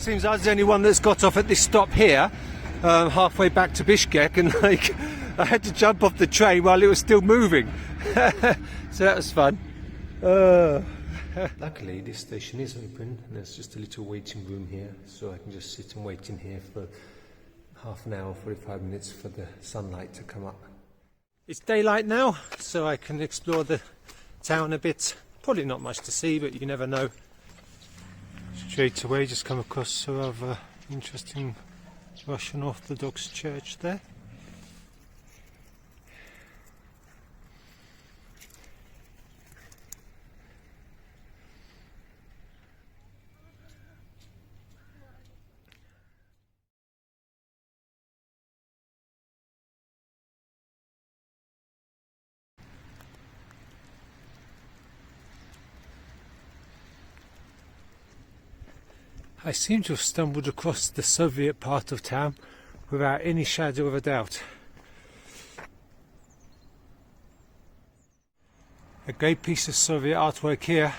seems I was the only one that's got off at this stop here, halfway back to Bishkek, and like I had to jump off the train while it was still moving. So that was fun. Luckily this station is open and there's just a little waiting room here, so I can just sit and wait in here for half an hour, 45 minutes for the sunlight to come up. It's daylight now, so I can explore the town a bit. Probably not much to see, but you never know. Straight away just come across a rather interesting Russian Orthodox church there. I seem to have stumbled across the Soviet part of town without any shadow of a doubt. A great piece of Soviet artwork here.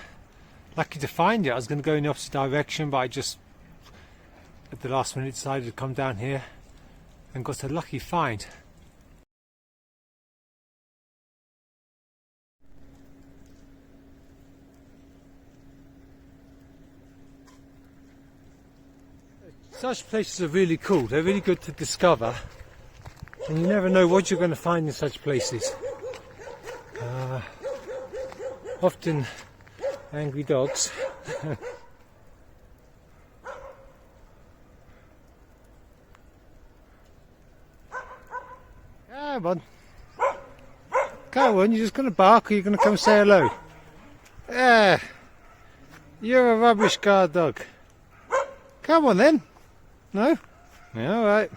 Lucky to find it. I was going to go in the opposite direction, but I just at the last minute decided to come down here and got a lucky find. Such places are really cool. They're really good to discover, and you never know what you're going to find in such places. Often angry dogs. Come on. Come on, you're just going to bark, or you're going to come say hello? Yeah. You're a rubbish guard dog. Come on then. No? Yeah, alright.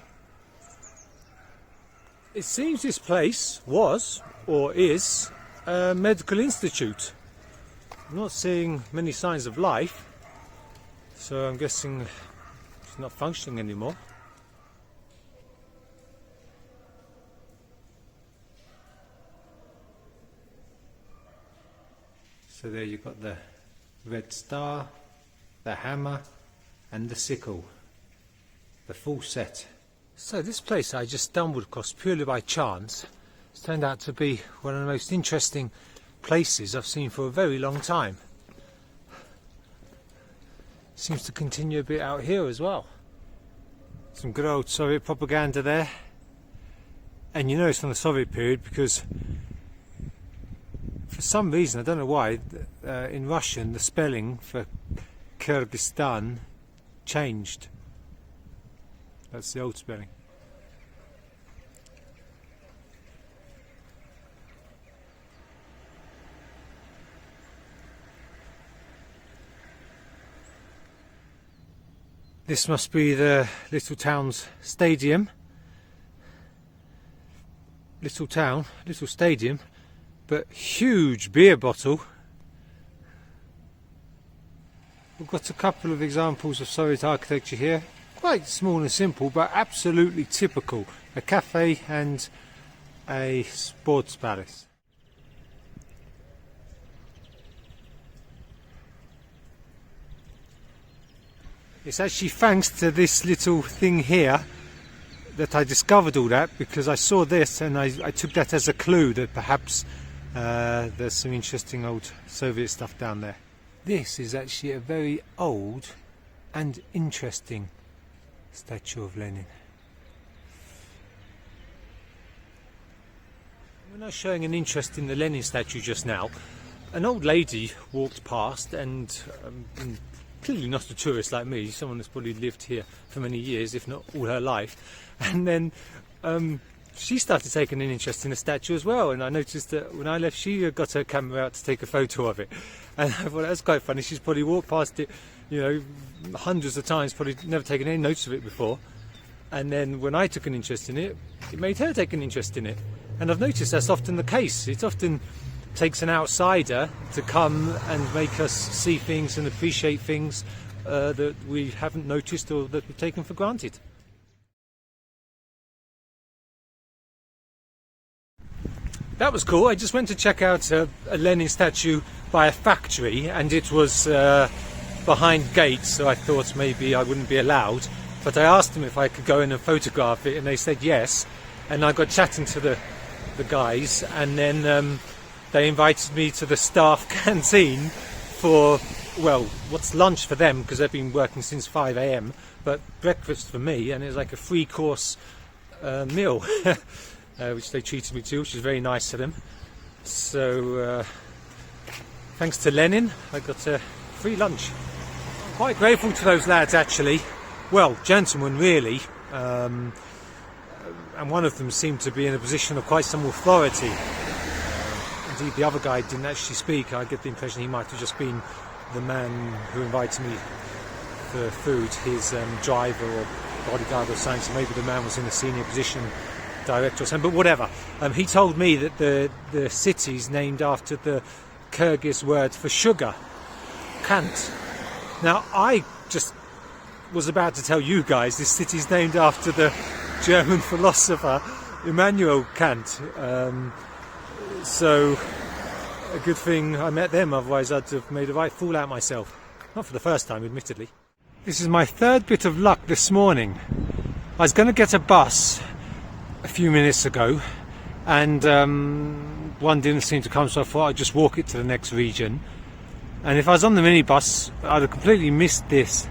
It seems this place was, or is, a medical institute. I'm not seeing many signs of life, so I'm guessing it's not functioning anymore. So there you've got the red star, the hammer and the sickle. The full set. So this place I just stumbled across purely by chance. It's turned out to be one of the most interesting places I've seen for a very long time. Seems to continue a bit out here as well. Some good old Soviet propaganda there. And you know it's from the Soviet period because for some reason, I don't know why, in Russian the spelling for Kyrgyzstan changed. That's the old spelling. This must be the little town's stadium. Little town, little stadium, but huge beer bottle. We've got a couple of examples of Soviet architecture here. Quite small and simple, but absolutely typical. A cafe and a sports palace. It's actually thanks to this little thing here that I discovered all that, because I saw this and I took that as a clue that perhaps there's some interesting old Soviet stuff down there. This is actually a very old and interesting statue of Lenin. We're not showing an interest in the Lenin statue just now. An old lady walked past and clearly not a tourist like me, someone that's probably lived here for many years, if not all her life, and then she started taking an interest in the statue as well, and I noticed that when I left she got her camera out to take a photo of it, and I thought that's quite funny. She's probably walked past it, you know, hundreds of times, probably never taken any notice of it before, and then when I took an interest in it, it made her take an interest in it. And I've noticed that's often the case. It often takes an outsider to come and make us see things and appreciate things that we haven't noticed or that we've taken for granted. That was cool. I just went to check out a Lenin statue by a factory, and it was behind gates, so I thought maybe I wouldn't be allowed. But I asked them if I could go in and photograph it, and they said yes. And I got chatting to the guys, and then they invited me to the staff canteen for, well, what's lunch for them, because they've been working since 5 a.m, but breakfast for me, and it was like a 3-course meal, which they treated me to, which was very nice of them. So thanks to Lenin, I got a free lunch. I'm quite grateful to those lads, actually. Well, gentlemen, really. And one of them seemed to be in a position of quite some authority. Indeed, the other guy didn't actually speak. I get the impression he might have just been the man who invited me for food, his driver or bodyguard or something. So maybe the man was in a senior position, director or something, but whatever. He told me that the city's named after the Kyrgyz word for sugar, Kant. Now, I just was about to tell you guys this city's named after the German philosopher Immanuel Kant. So a good thing I met them, otherwise I'd have made a right fool out of myself. Not for the first time, admittedly. This is my third bit of luck this morning. I was going to get a bus a few minutes ago, and one didn't seem to come, so I thought I'd just walk it to the next region. And if I was on the minibus, I'd have completely missed this.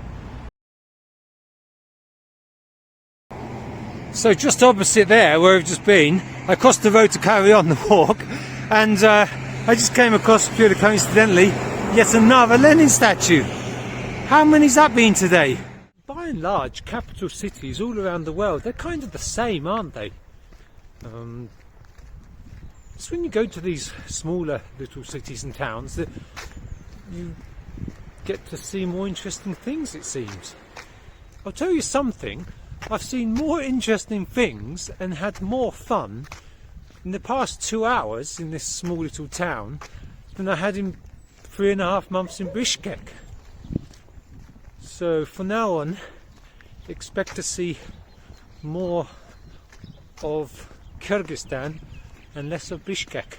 So just opposite there, where I've just been, I crossed the road to carry on the walk, and I just came across, purely coincidentally, yet another Lenin statue. How many's that been today? By and large, capital cities all around the world, they're kind of the same, aren't they? It's when you go to these smaller little cities and towns that you get to see more interesting things, it seems. I'll tell you something. I've seen more interesting things and had more fun in the past 2 hours in this small little town than I had in 3.5 months in Bishkek. So from now on, expect to see more of Kyrgyzstan and less of Bishkek.